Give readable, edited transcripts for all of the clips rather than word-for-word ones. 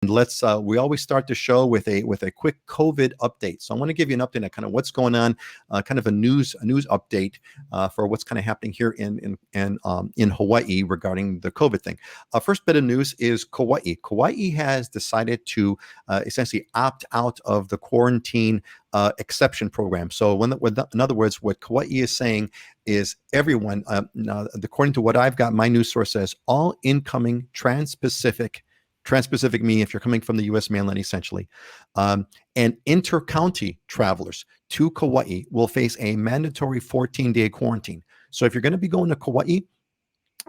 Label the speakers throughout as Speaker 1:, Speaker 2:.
Speaker 1: let's we always start the show with a quick COVID update. So I want to give you an update on kind of what's going on, kind of a news update for what's kind of happening here in Hawaii regarding the COVID thing. First bit of news is Kauai. Kauai has decided to essentially opt out of the quarantine exception program. So in other words, what Kauai is saying is everyone, now, according to what I've got, my news source says all incoming trans-Pacific meaning if you're coming from the U.S. mainland, essentially, and inter-county travelers to Kauai will face a mandatory 14-day quarantine. So if you're going to be going to Kauai,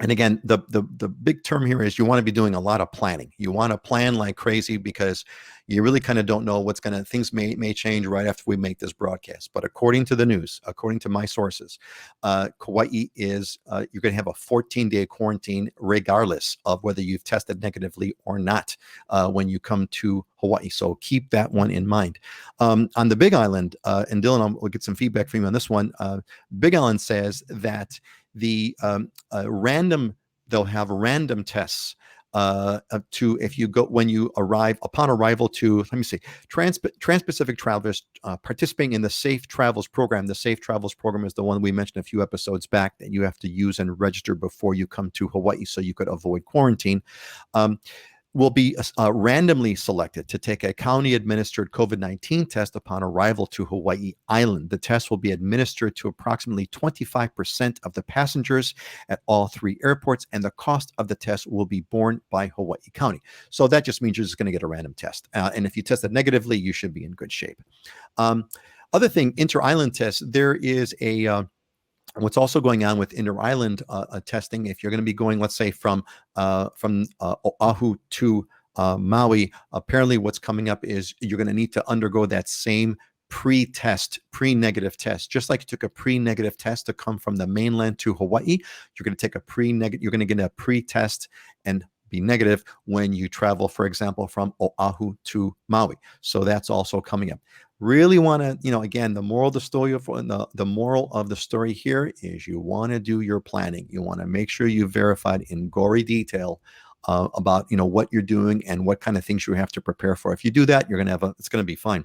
Speaker 1: and again, the big term here is you want to be doing a lot of planning. You want to plan like crazy because you really kind of don't know things may change right after we make this broadcast. But according to the news, according to my sources, Kauai is, you're going to have a 14-day quarantine regardless of whether you've tested negatively or not when you come to Hawaii. So keep that one in mind. On the Big Island, and Dylan, we'll get some feedback from you on this one. Big Island says that they'll have random tests to if you go when you arrive upon arrival to, let me see, trans-Pacific travelers participating in the Safe Travels program. The Safe Travels program is the one we mentioned a few episodes back that you have to use and register before you come to Hawaii so you could avoid quarantine. Will be randomly selected to take a county-administered COVID-19 test upon arrival to Hawaii Island. The test will be administered to approximately 25% of the passengers at all 3 airports, and the cost of the test will be borne by Hawaii County. So that just means you're just going to get a random test. And if you tested negatively, you should be in good shape. Other thing, inter-island tests, there is what's also going on with inter-island testing, if you're going to be going, let's say, from Oahu to Maui, apparently what's coming up is you're going to need to undergo that same pre-negative test. Just like you took a pre-negative test to come from the mainland to Hawaii, you're going to take you're going to get a pre-test and be negative when you travel, for example, from Oahu to Maui. So that's also coming up. Really want to, again, the moral of the story here is you want to do your planning. You want to make sure you verified in gory detail about, what you're doing and what kind of things you have to prepare for. If you do that, it's going to be fine.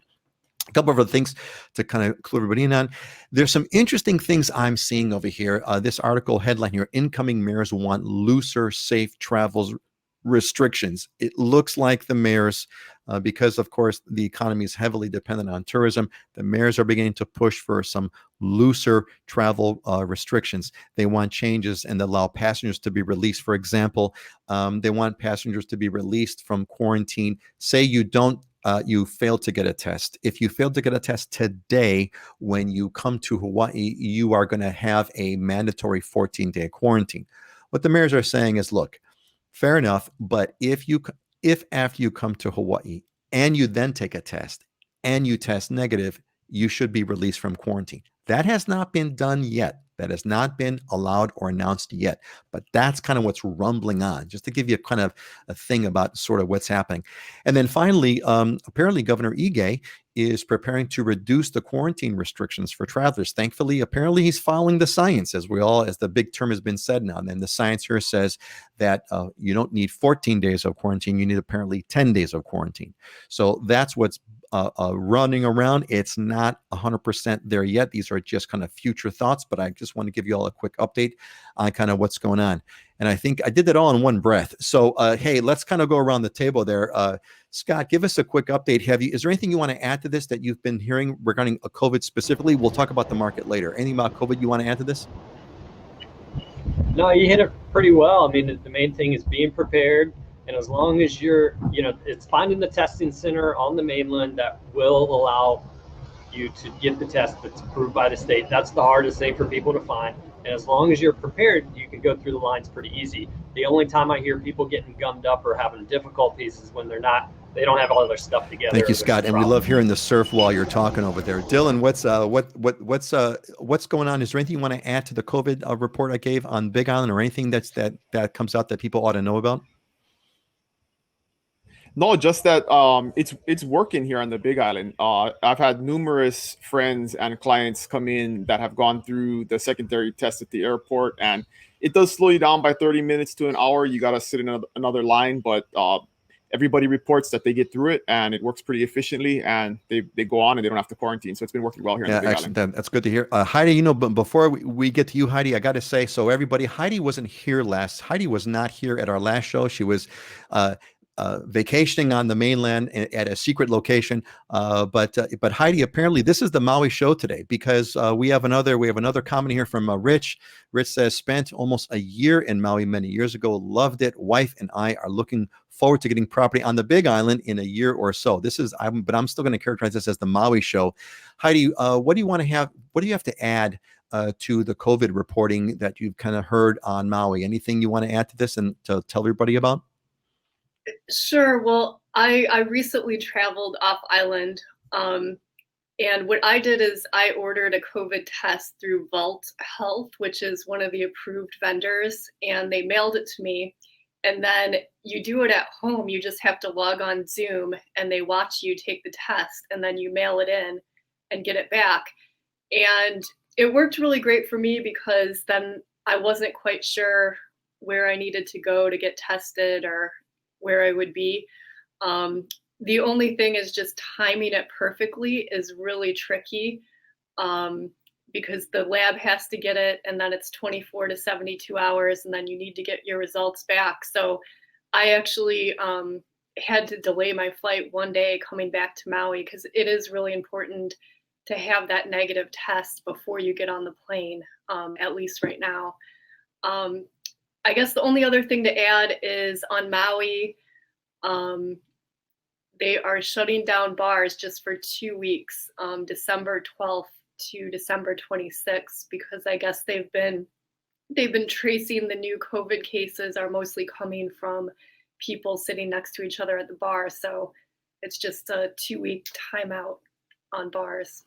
Speaker 1: A couple of other things to kind of clue everybody in on. There's some interesting things I'm seeing over here. This article headline here: incoming mayors want looser safe travels restrictions. It looks like the mayors, because of course the economy is heavily dependent on tourism, the mayors are beginning to push for some looser travel restrictions. They want changes and allow passengers to be released. For example, they want passengers to be released from quarantine. Say you failed to get a test. If you failed to get a test today, when you come to Hawaii, you are going to have a mandatory 14-day quarantine. What the mayors are saying is, look, fair enough, but if after you come to Hawaii and you then take a test and you test negative, you should be released from quarantine. That has not been done yet. That has not been allowed or announced yet, but that's kind of what's rumbling on, just to give you kind of a thing about sort of what's happening. And then finally, apparently Governor Ige is preparing to reduce the quarantine restrictions for travelers. Thankfully, apparently he's following the science, as the big term has been said now. And then the science here says that you don't need 14 days of quarantine. You need apparently 10 days of quarantine. So that's what's running around. It's not 100% there yet. These are just kind of future thoughts, but I just want to give you all a quick update on kind of what's going on. And I think I did that all in one breath. So, hey, let's kind of go around the table there. Scott, give us a quick update. Is there anything you want to add to this that you've been hearing regarding COVID specifically? We'll talk about the market later. Anything about COVID you want to add to this?
Speaker 2: No, you hit it pretty well. I mean, the main thing is being prepared. And as long as it's finding the testing center on the mainland that will allow you to get the test that's approved by the state. That's the hardest thing for people to find. And as long as you're prepared, you can go through the lines pretty easy. The only time I hear people getting gummed up or having difficulties is when they don't have all their stuff together.
Speaker 1: Thank you, Scott. And we love hearing the surf while you're talking over there. Dylan, what's going on? Is there anything you want to add to the COVID report I gave on Big Island, or anything that comes out that people ought to know about?
Speaker 3: No, just that it's working here on the Big Island. I've had numerous friends and clients come in that have gone through the secondary test at the airport, and it does slow you down by 30 minutes to an hour. You got to sit in another line, but everybody reports that they get through it and it works pretty efficiently, and they go on and they don't have to quarantine. So it's been working well here in the Big Island.
Speaker 1: That's good to hear. Heidi, but before we get to you, Heidi, I got to say, so everybody, Heidi wasn't here Heidi was not here at our last show. She was vacationing on the mainland at a secret location. But Heidi, apparently this is the Maui show today, because we have another comment here from Rich. Rich says, spent almost a year in Maui many years ago, loved it. Wife and I are looking forward to getting property on the Big Island in a year or so. But I'm still going to characterize this as the Maui show. Heidi, what do you have to add to the COVID reporting that you've kind of heard on Maui? Anything you want to add to this and to tell everybody about?
Speaker 4: Sure. Well, I recently traveled off island, and what I did is I ordered a COVID test through Vault Health, which is one of the approved vendors, and they mailed it to me. And then you do it at home. You just have to log on Zoom, and they watch you take the test, and then you mail it in and get it back. And it worked really great for me, because then I wasn't quite sure where I needed to go to get tested or where I would be. The only thing is just timing it perfectly is really tricky, because the lab has to get it, and then it's 24 to 72 hours, and then you need to get your results back. So I actually had to delay my flight one day coming back to Maui, because it is really important to have that negative test before you get on the plane, at least right now. I guess the only other thing to add is on Maui, they are shutting down bars just for 2 weeks, December 12th to December 26th, because I guess they've been tracing the new COVID cases are mostly coming from people sitting next to each other at the bar. So it's just a 2-week timeout on bars.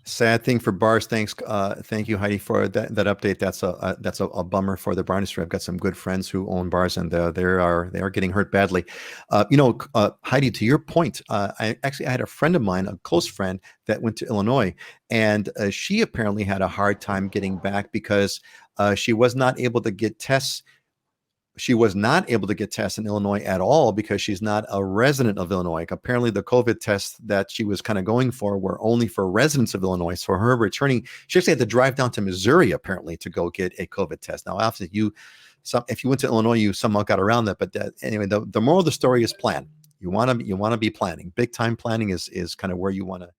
Speaker 1: Sad thing for bars. Thanks. Thank you, Heidi, for that update. That's a bummer for the bar industry. I've got some good friends who own bars, and they are getting hurt badly. Heidi, to your point, I had a friend of mine, a close friend, that went to Illinois, and she apparently had a hard time getting back because she was not able to get tests. She was not able to get tests in Illinois at all because she's not a resident of Illinois. Apparently, the COVID tests that she was kind of going for were only for residents of Illinois. So her returning, she actually had to drive down to Missouri, apparently, to go get a COVID test. Now, after if you went to Illinois, you somehow got around that. But anyway, the moral of the story is plan. You want to be planning. Big time planning is kind of where you want to